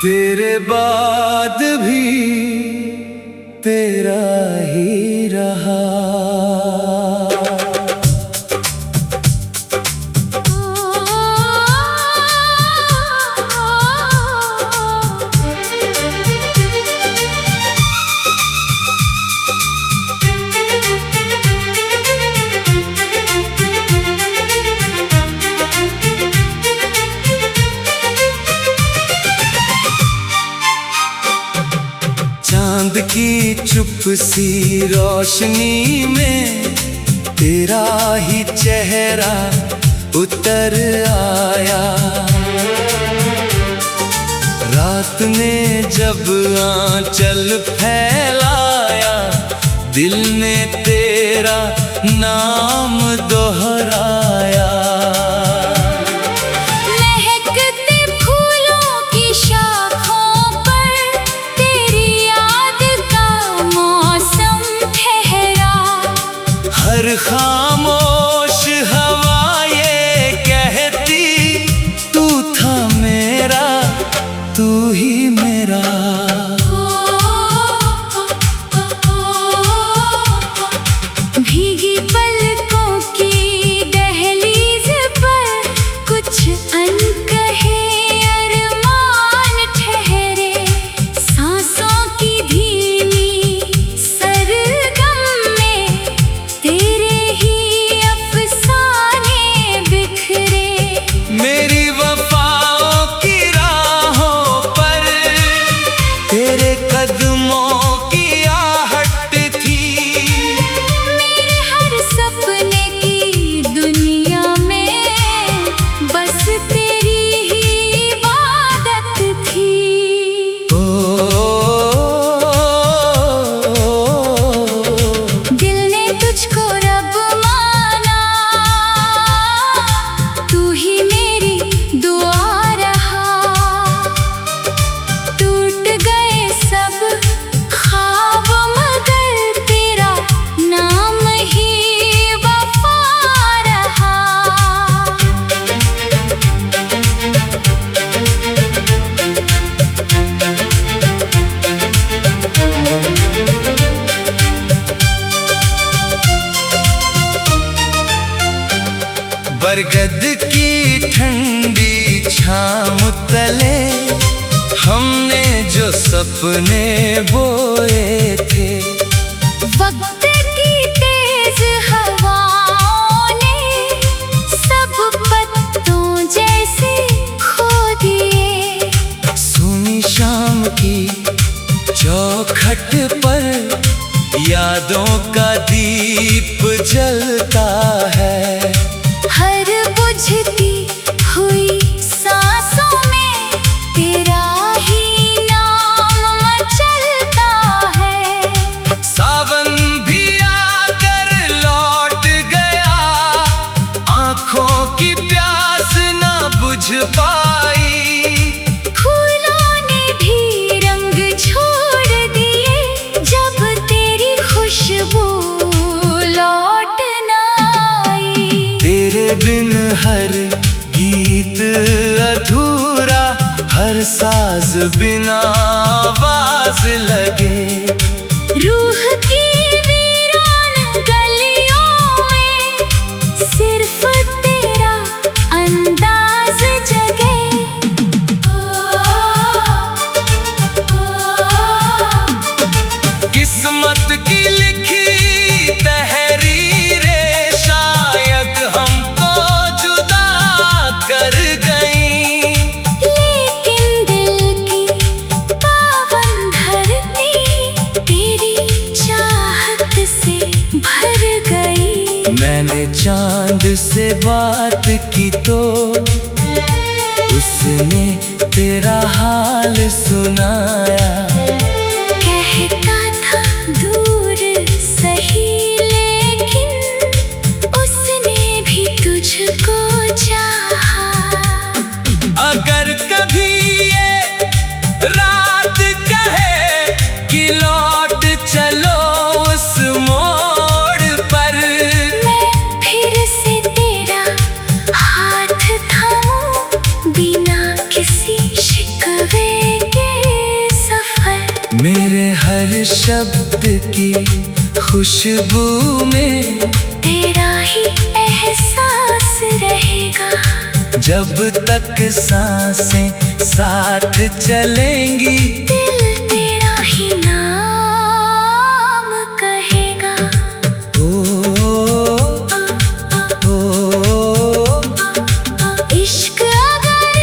तेरे बाद भी तेरा ही रहा। चांद की चुप सी रोशनी में तेरा ही चेहरा उतर आया। रात ने जब आंचल फैलाया, दिल ने तेरा नाम दोहराया। हर खामोश हवा ये कहती, तू था मेरा, तू ही मेरा। भीगी पलकों की दहलीज पर कुछ अनकहे अरमान ठहरे। सांसों की धीमी सरगम में तेरे ही अफसाने बिखरे। मेरी वफाओं की राहों पर तेरे कदमों की आहट थी। मेरे हर सपने की दुनिया में बस तेरी ही इबादत थी। दिल ने तुझको रब माना, तू ही मेरी दुआ रहा। टूट गए सब ख्वाब मगर तेरा नाम ही वफा रहा। बरगद की ठंडी छाँव तले हमने जो सपने बोए थे। वक्त की तेज हवाओं ने सब पत्तों जैसे खो दिए। सुनी शाम की चौखट पर यादों का दीप जलता है। हर बुझती हुई सांसों में तेरा ही नाम मचलता है। सावन भी आकर लौट गया, आंखों की प्यास ना बुझ पाई। फूलों ने भी रंग छोड़ दिए जब तेरी खुशबू लौट न आई। तेरे बिन हर गीत अधूरा, हर साज बिना आवाज लगे। रूह की वीरान गलियों में सिर्फ तेरा अंदाज जगे। किस्मत की लिखी तहरीरें शायद हमको जुदा कर गई। लेकिन दिल की पावन धरती तेरी चाहत से भर गई। मैंने चांद से बात की तो उसने तेरा हाल सुनाया। कहता था दूर सही लेकिन उसने भी तुझको चाहा। अगर कभी ये रात कहे कि लौट चलो उस मोड़ पर, मैं फिर से तेरा हाथ थामूं बिना किसी शिकवे के। शब्द की खुशबू में तेरा ही एहसास रहेगा। जब तक सांसें साथ चलेंगी, दिल तेरा ही नाम कहेगा। इश्क अगर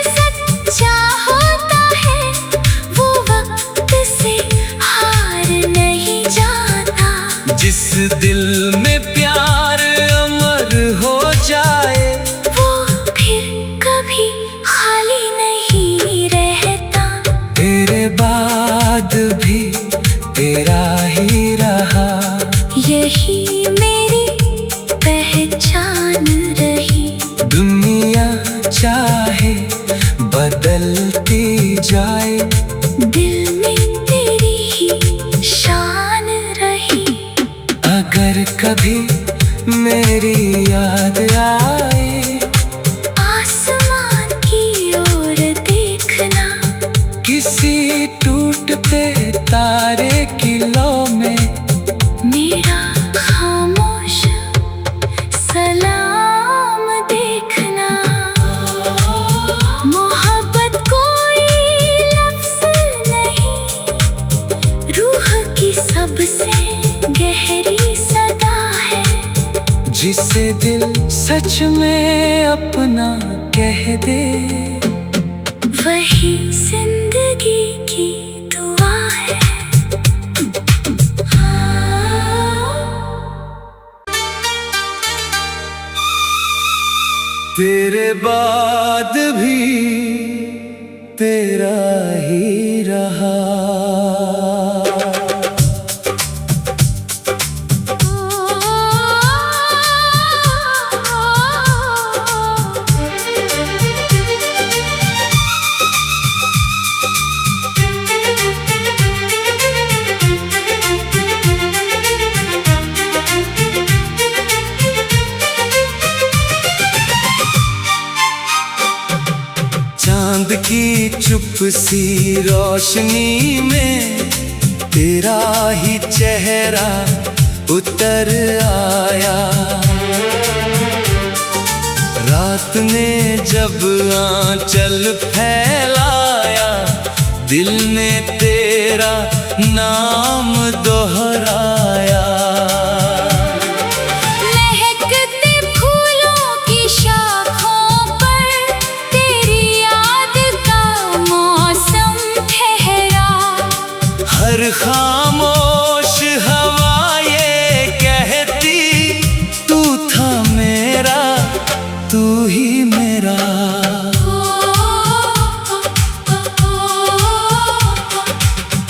सच्चा होता है, वो वक्त से हार नहीं जाता। जिस दिल में प्यार अमर हो जाए, वो फिर कभी खाली नहीं रहता। तेरे बाद भी तेरा ही रहा, यही मेरी पहचान रही। दुनिया चाहे बदलती जाए, दिल में तेरी ही शान रही। अगर कभी मेरी याद आए, आसमान की ओर देखना। किसी टूटते तारे की लौ में मेरा खामोश सलाम देखना। मोहब्बत कोई लफ्ज़ नहीं, रूह की सबसे गहरी सदा है। जिसे दिल सच में अपना कह दे, वही जिंदगी की दुआ है। तेरे बाद भी तेरा ही रहा। चांद की चुप सी रोशनी में तेरा ही चेहरा उतर आया। रात ने जब आंचल फैलाया, दिल ने तेरा नाम दोहराया। महकते फूलों की शाखों पर तेरी याद का मौसम ठहरा। हर खामोश हवा ये कहती, तू था मेरा, तू ही मेरा।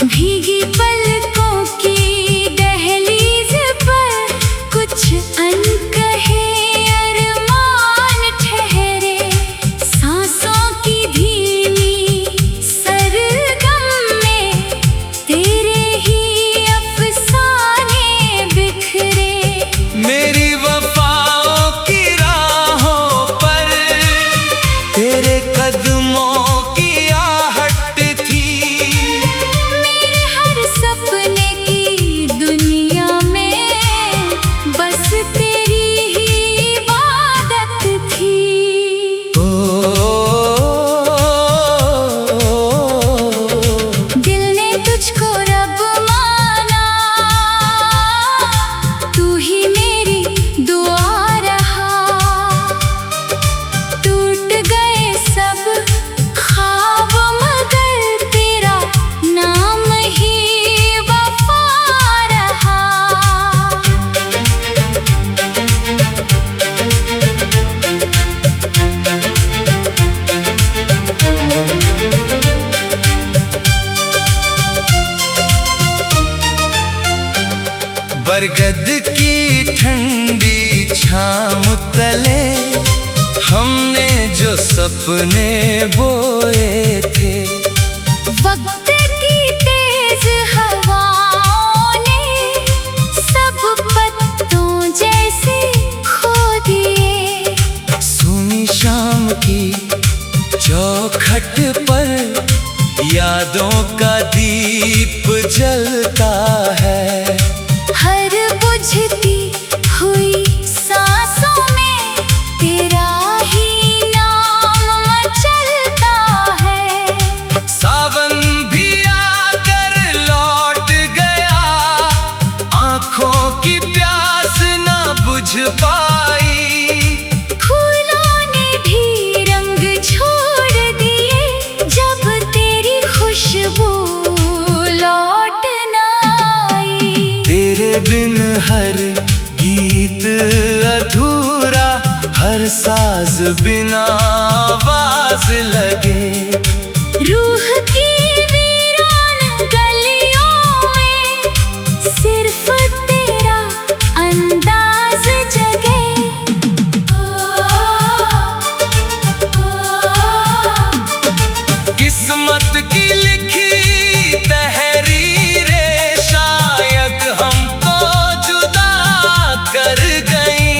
भीगी पलकों की दहलीज पर कुछ अनकहे अरमान ठहरे। सांसों की धीमी सरगम में तेरे ही अफसाने बिखरे। मेरी वफाओं की राहों पर तेरे कदमों की आहट थी। मेरे हर सपने की दुनिया में बस तेरी ही इबादत थी। दिल ने तुझको रब माना, तू ही मेरी दुआ रहा। टूट गए सब ख्वाब मगर तेरा नाम ही वफा रहा। बरगद की ठंडी छाँव तले हमने जो सपने बोए थे। वक्त की तेज हवाओं ने सब पत्तों जैसे खो दिए। सुनी शाम की चौखट पर यादों का दीप जलता है। हर बुझती हुई सांसों में तेरा ही नाम मचलता है। सावन भी आकर लौट गया, आंखों की प्यास ना बुझ पाई। फूलों ने भी रंग छोड़ दिए, जब तेरी खुशबू लौट न आई। तेरे बिन हर गीत अधूरा, हर साज बिना आवाज लगे। रूह की वीरान गलियों में सिर्फ तेरा अंदाज जगे। किस्मत की लिखी तहरीरें शायद हमको जुदा कर गई।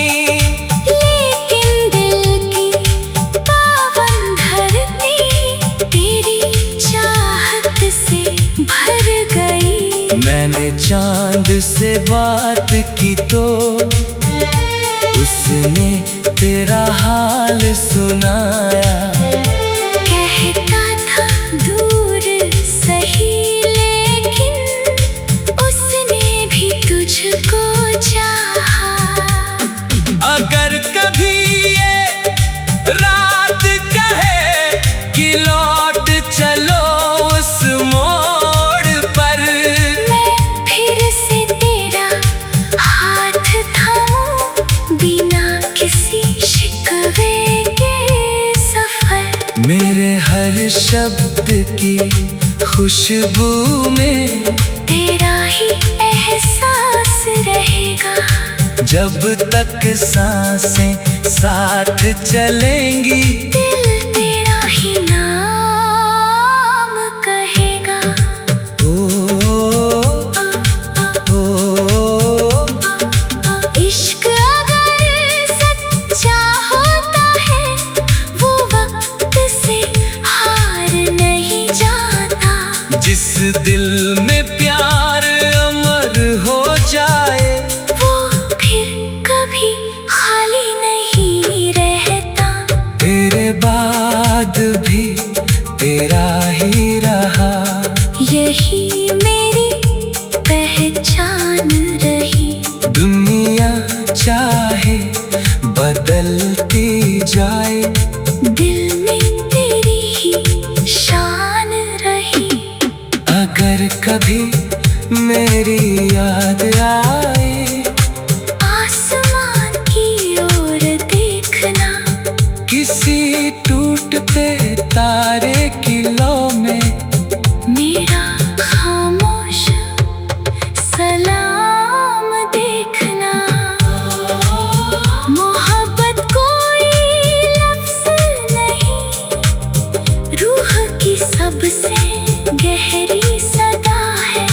लेकिन दिल की पावन धरती तेरी चाहत से भर गई। मैंने चांद से बात की तो उसने तेरा हाल सुनाया। कहता था दूर सही, लेकिन उसने भी तुझको चाहा। अगर कभी ये रात कहे कि लौट चलो उस मोड़ पर, मैं फिर से तेरा हाथ थामूं, बिना किसी शिकवे के सफर। मेरे हर शब्द की खुशबू में तेरा ही एहसास रहेगा। जब तक सांसें साथ चलेंगी, दिल तेरा ही नाम कहेगा। ओ, ओ, इश्क अगर सच्चा होता है, वो वक्त से हार नहीं जाता। जिस दिल में प्यार अमर हो जाए, वो फिर कभी खाली नहीं रहता। तेरे बाद भी तेरा ही रहा। यही मेरी पहचान रही। दुनिया चाहे बदलती जाए, दिल में तेरी ही शान रही। अगर कभी मेरी याद आए, आसमान की ओर देखना। किसी टूटते तारे की लौ में मेरा खामोश सलाम देखना। मोहब्बत कोई लफ्ज़ नहीं, रूह की सबसे गहरी सदा है।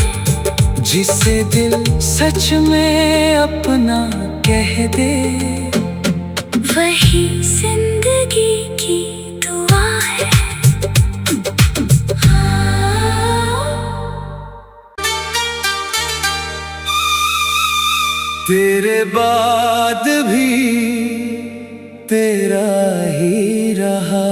जिसे दिल सच में अपना कह दे, वही जिंदगी की दुआ है। तेरे बाद भी तेरा ही रहा।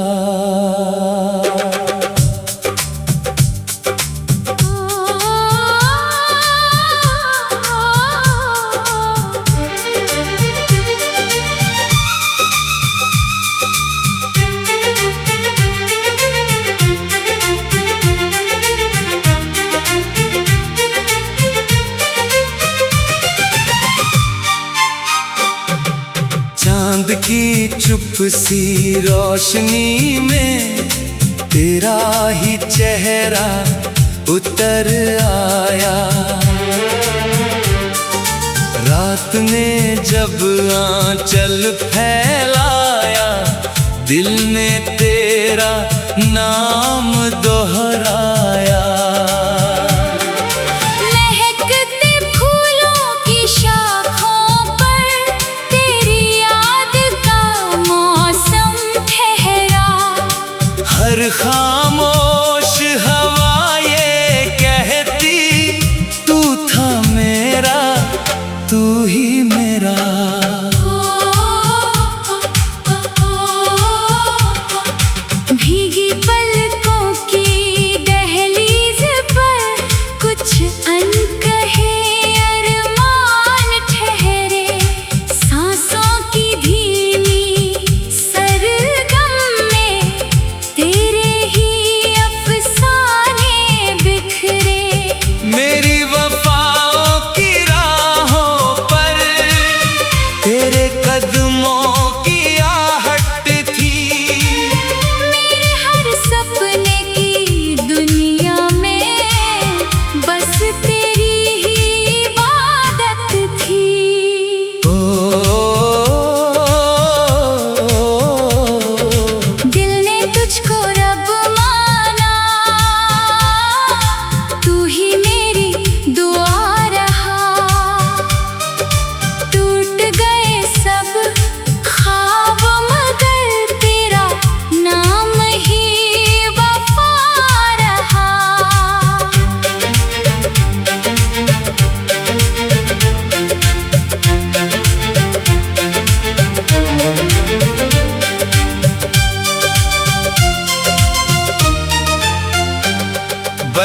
चांद की चुप सी रोशनी में तेरा ही चेहरा उतर आया। रात ने जब आंचल फैलाया, दिल ने तेरा नाम दोहराया। महकते फूलों की शाखों पर तेरी याद का मौसम ठहरा। हर खामोश हवा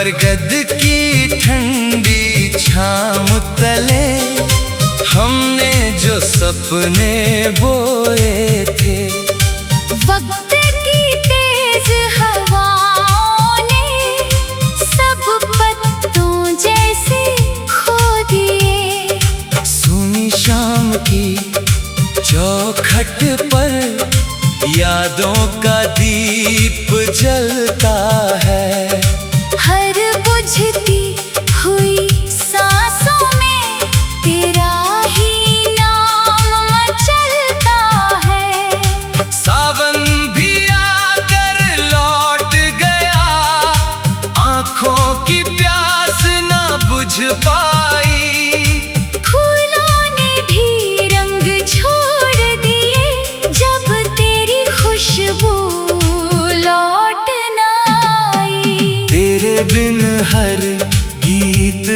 बरगद की ठंडी छाँव तले हमने जो सपने बोए थे, वक्त की तेज हवाओं ने सब पत्तों जैसे खो दिए। सुनी शाम की चौखट पर यादों का दीप जलता है। हर बुझती हुई सांसों में तेरा ही नाम मचलता है। सावन भी आकर लौट गया, आँखों की प्यास न बुझ पाई। फूलों ने भी रंग छोड़ दिए जब तेरी खुशबू लौट न आई। तेरे बिन हर गीत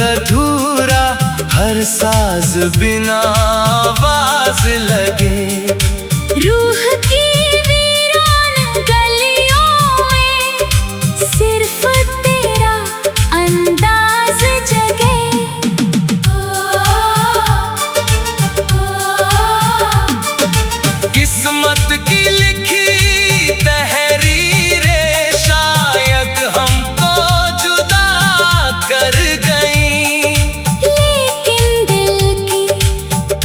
अधूरा, हर साज बिना आवाज लगे। रूह की वीरान गलियों में सिर्फ तेरा अंदाज जगे। किस्मत की लिखी तहरीरें शायद हमको जुदा कर गई। लेकिन दिल की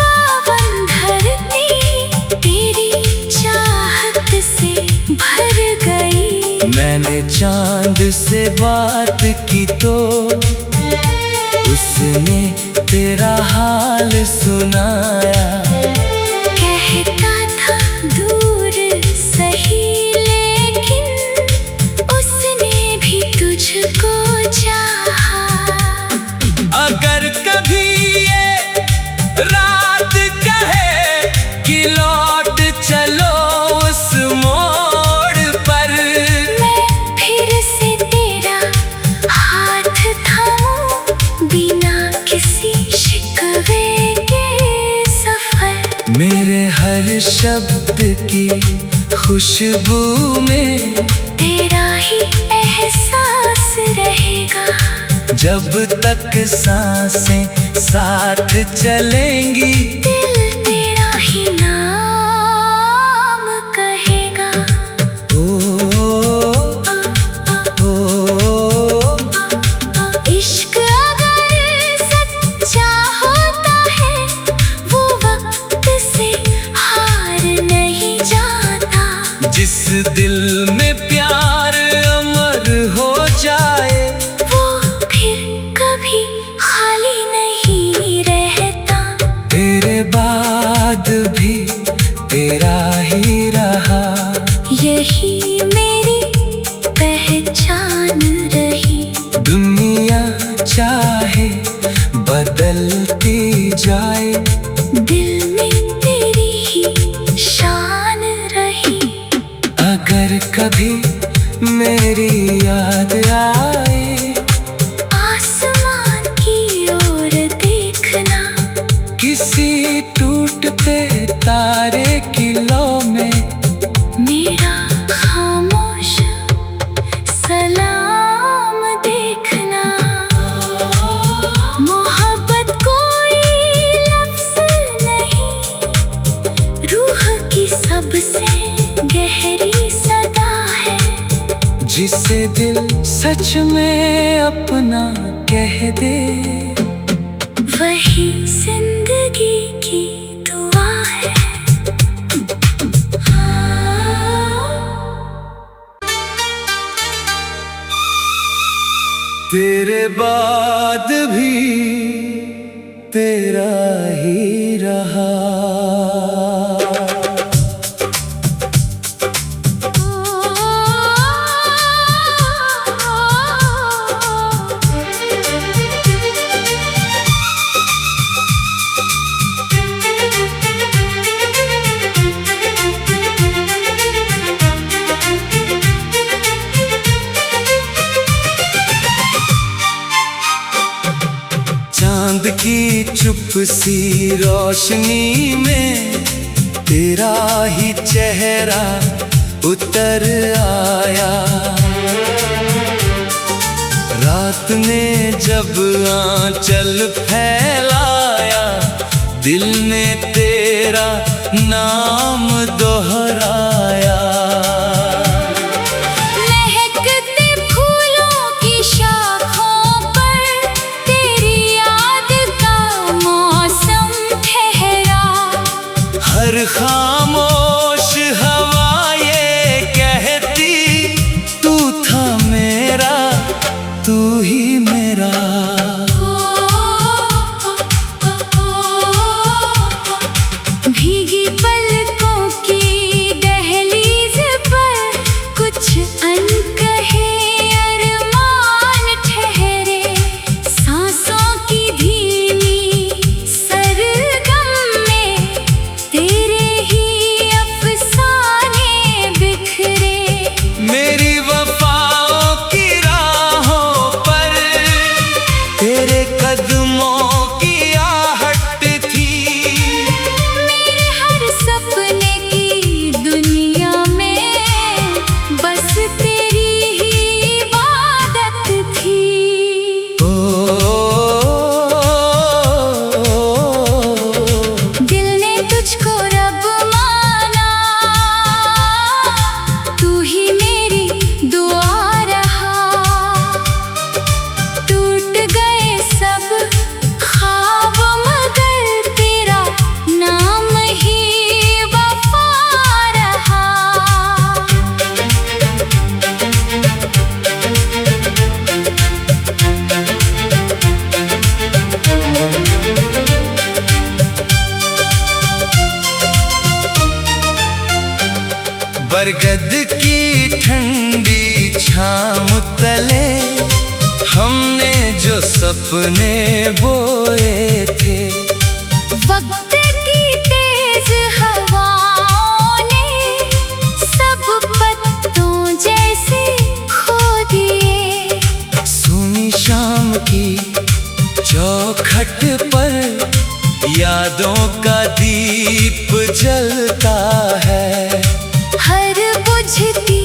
पावन धरती तेरी चाहत से भर गई। मैंने चांद से बात की तो उसने तेरा हाल सुनाया। कहता था दूर सही लेकिन उसने भी तुझको चाहा। अगर कभी ये रात कहे कि लौट चलो उस मोड़ पर, मैं फिर से तेरा हाथ थामूं बिना किसी शिकवे के सफर। मेरे हर शब्द की खुशबू में तेरा ही एहसास रहेगा। जब तक सांसें साथ चलेंगी, दिल तेरा ही नाम कहेगा। ओ, ओ, इश्क अगर सच्चा होता है वो वक्त से हार नहीं जाता। जिस दिल में प्यार अमर हो जाए, वो फिर कभी खाली नहीं रहता। तेरे बाद भी तेरा ही रहा। यही मेरी पहचान रही। दुनिया चाहे बदलती जाए, दिल में तेरी ही शान रही। अगर कभी मेरी याद आए, आसमान की ओर देखना। किसी टूटते तारे की लौ में मेरा खामोश सलाम देखना। मोहब्बत कोई लफ्ज़ नहीं, रूह की सबसे गहरी सदा है। जिसे दिल सच में अपना कह दे, वही जिंदगी की दुआ है। तेरे बाद भी तेरा ही रहा। चांद की चुप सी रोशनी में तेरा ही चेहरा उतर आया। रात ने जब आंचल फैलाया, दिल ने तेरा नाम दोहराया। महकते फूलों की शाखों पर तेरी याद का मौसम ठहरा। हर खामोश हवा ये कहती, तू था मेरा, तू ही मेरा। भीगी पलकों की दहलीज पर कुछ अनकहे अरमान ठहरे। सांसों की धीमी सरगम में तेरे ही अफसाने बिखरे। मेरी वफाओं की राहों पर तेरे कदमों की आहट थी। मेरे हर सपने की दुनिया में बस तेरी ही इबादत थी। दिल ने तुझको रब माना, तू ही मेरी दुआ रहा। टूट गए सब ख्वाब मगर तेरा नाम ही वफा रहा। बरगद की ठंडी छाँव तले हमने जो सपने बोए थे। वक्त की तेज हवाओं ने सब पत्तों जैसे खो दिए। सुनी शाम की चौखट पर यादों का दीप जलता है। हर बुझती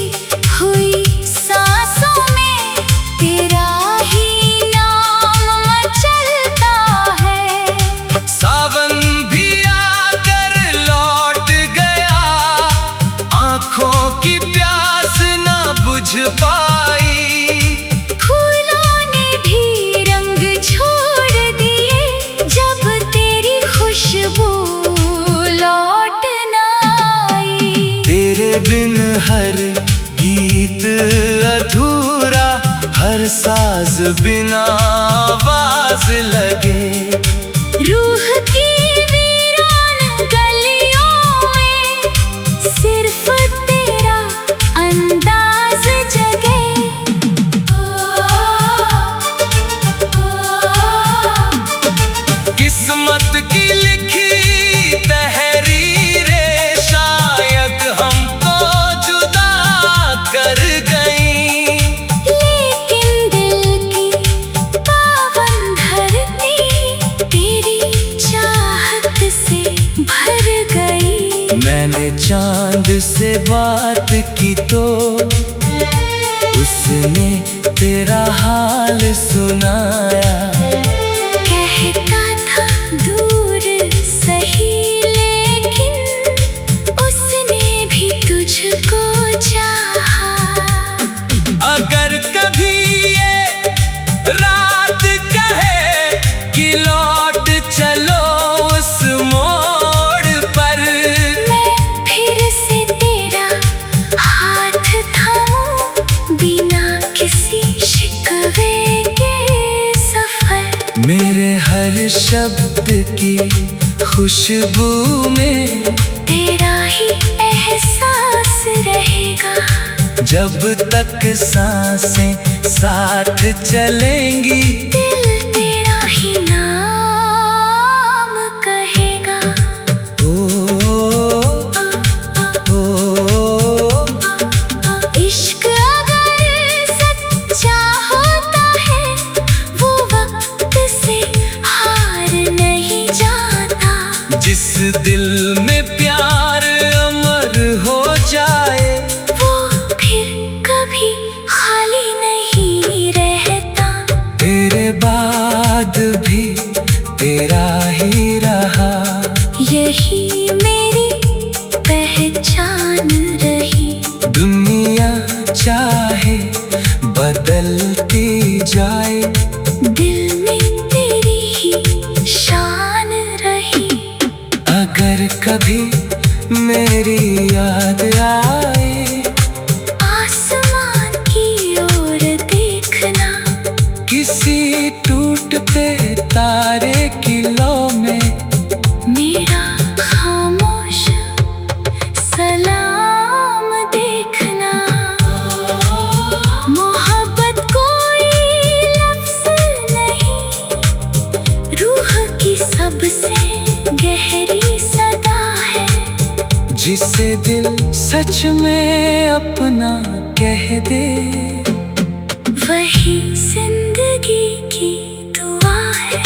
हुई सांसों में तेरा ही नाम मचलता है। सावन भी आकर लौट गया, आंखों की प्यास ना बुझ पाई। फूलों ने भी रंग छोड़ दिए जब तेरी खुशबू लौट न आई। तेरे बिन हर गीत अधूरा, हर साज बिना आवाज लगे। रूह की वीरान गलियों में सिर्फ तेरा अंदाज जगे। किस्मत की लिखी तहरीरें शायद हमको जुदा कर गई। लेकिन दिल की पावन धरती तेरी चाहत से भर गई। मैंने चांद से बात की तो उसने तेरा हाल सुनाया। कहता था दूर सही लेकिन उसने भी तुझको चाहा। अगर कभी ये रात कहे कि लौट चलो उस मोड़ पर, मैं फिर से तेरा हाथ थामूं बिना किसी शिकवे के सफर। मेरे हर शब्द की खुशबू में तेरा ही एहसास रहेगा। जब तक सांसें साथ चलेंगी, दिल तेरा ही नाम कहेगा। इश्क अगर सच्चा होता है वो वक्त से हार नहीं जाता। जिस दिल में प्यार अमर हो जाए, वो फिर कभी खाली नहीं रहता। चाहे बदलती जाए, दिल में तेरी ही शान रही। अगर कभी मेरी याद आए, आसमान की ओर देखना, किसी टूटते तारे की लौ में मेरा खामोश सलाम देखना। मोहब्बत कोई लफ्ज़ नहीं, रूह की सबसे गहरी सदा है। जिसे दिल सच में अपना कह दे, वही जिंदगी की दुआ है।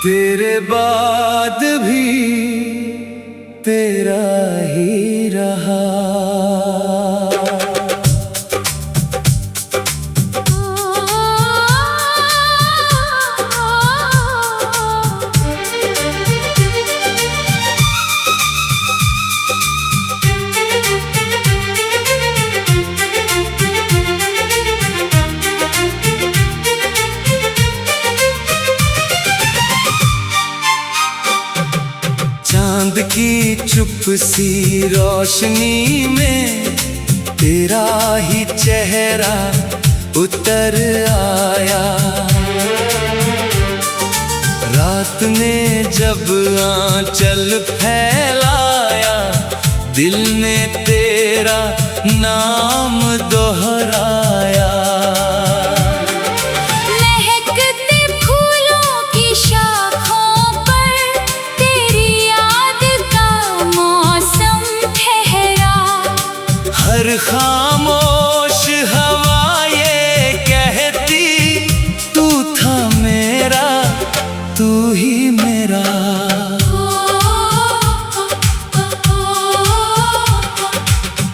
तेरे बाद भी तेरा ही रहा। चांद की चुप सी रोशनी में तेरा ही चेहरा उतर आया। रात ने जब आंचल फैलाया, दिल ने तेरा नाम दोहराया। हर खामोश हवा ये कहती, तू था मेरा, तू ही मेरा।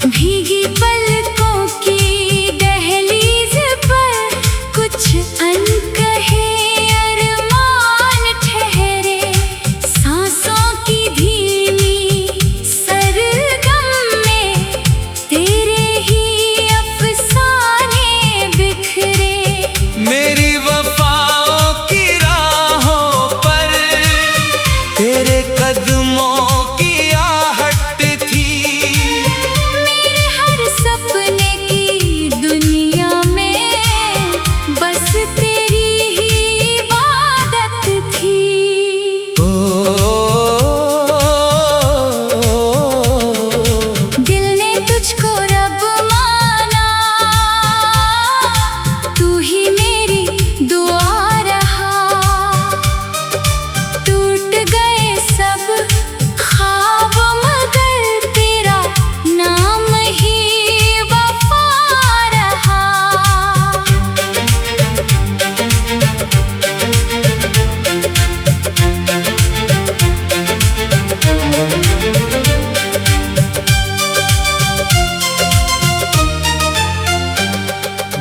भीगी पलकों की दहलीज पर कुछ अनकहे अरमान ठहरे। सांसों की धीमी सरगम में तेरे ही अफसाने बिखरे। मेरी वफाओं की राहों पर तेरे कदमों की आहट थी। मेरे हर सपने की दुनिया में बस तेरी ही इबादत थी। दिल ने तुझको रब माना, तू ही मेरी दुआ रहा। टूट गए सब ख्वाब मगर तेरा नाम ही वफा रहा।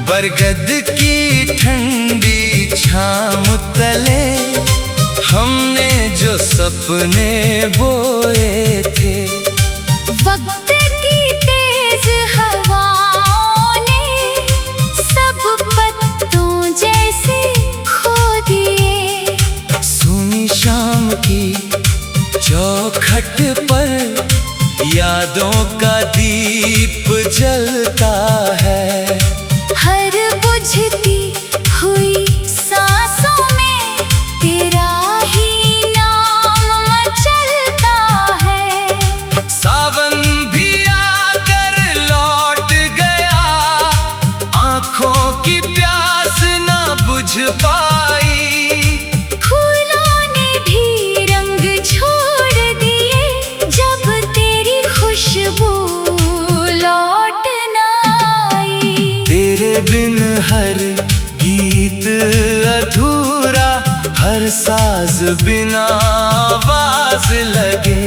बरगद की ठंडी छाँव तले हमने जो सपने बोए थे। वक्त की तेज हवाओं ने सब पत्तों जैसे खो दिए। सुनी शाम की चौखट पर यादों का दीप जलता है। हर बुझती हुई सांसों में तेरा ही नाम मचलता है। सावन भी आकर लौट गया, आंखों की प्यास ना बुझ पाई। फूलों ने भी रंग छोड़ दिए, जब तेरी खुशबू लौट न आई। तेरे बिन हर गीत अधूरा, हर साज बिना आवाज लगे।